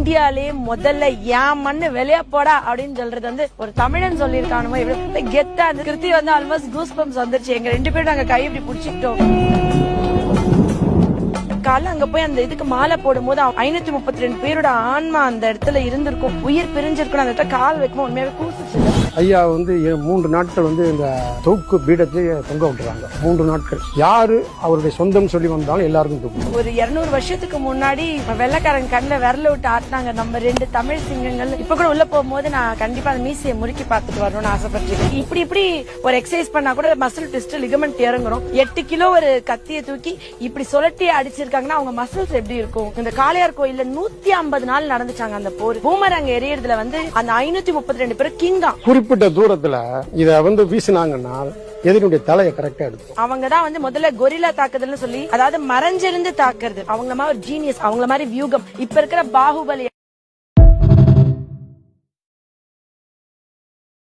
இந்தியாலே முதல்ல ஏன் மண்ணு வெளிய போடா அப்படின்னு சொல்றது வந்து ஒரு தமிழன் சொல்லியிருக்கானுமோ இவ்வளவு கெத்தா அந்த கிருத்தி வந்து ஆல்மோஸ்ட் கூஸ் பம்ப்ஸ் வந்துருச்சு. எங்க 2 பேரும் நாங்க கை இப்படி புடிச்சுக்கிட்டோம். கால அங்க போய் அந்த இதுக்கு மாலை போடும் போது 532 பேரோட ஆன்மா அந்த இடத்துல இருந்திருக்கும், உயிர் பிரிஞ்சிருக்கும். அந்த இடத்துல கால் வைக்கும் உண்மையாவே கூசிச்சு. ஐயா வந்து 3 நாட்கள் வந்து இந்த தூக்கு பீடத்தை தொங்க விட்டுறாங்க. 3 நாட்கள் யாரு அவருடைய சொந்தம் சொல்லி வந்தாலும் எல்லாருக்கும் தூக்கு. ஒரு 200 வருஷத்துக்கு முன்னாடி வெள்ளக்காரன் கண்ணுல விரல விட்டு ஆட்டினாங்க நம்ம 2 தமிழ் சிங்கங்கள். இப்ப கூட உள்ள போகும்போது நான் கண்டிப்பா அந்த மீசையை முறுக்கி பார்த்துட்டு வரணும்னு ஆசைப்பட்டிருக்கேன். இப்படி ஒரு எக்ஸசைஸ் பண்ணா கூட மசில் ட்விஸ்ட் லிகமெண்ட் இறங்குறோம். 8 கிலோ ஒரு கத்தியை தூக்கி இப்படி சுழட்டி அடிச்சிருக்காங்கன்னா அவங்க மசில்ஸ் எப்படி இருக்கும்? இந்த காளையார் கோயில்ல 150 நாள் நடந்துச்சாங்க அந்த போர். பூமரங்க எரியறதுல வந்து அந்த 532 பேர் கிங்கா. குறிப்பிட்ட தூரத்துல இத வந்து வீசினாங்கன்னா எதிரினுடைய தலையை கரெக்டா எடுக்கும். அவங்கதான் வந்து முதல்ல கொரில்லா தாக்குதல்னு சொல்லி, அதாவது மறைஞ்சிருந்து தாக்குறது. அவங்கள மாதிரி ஒரு ஜீனியஸ், அவங்கள மாதிரி வியூகம். இப்ப இருக்கிற பாகுபலி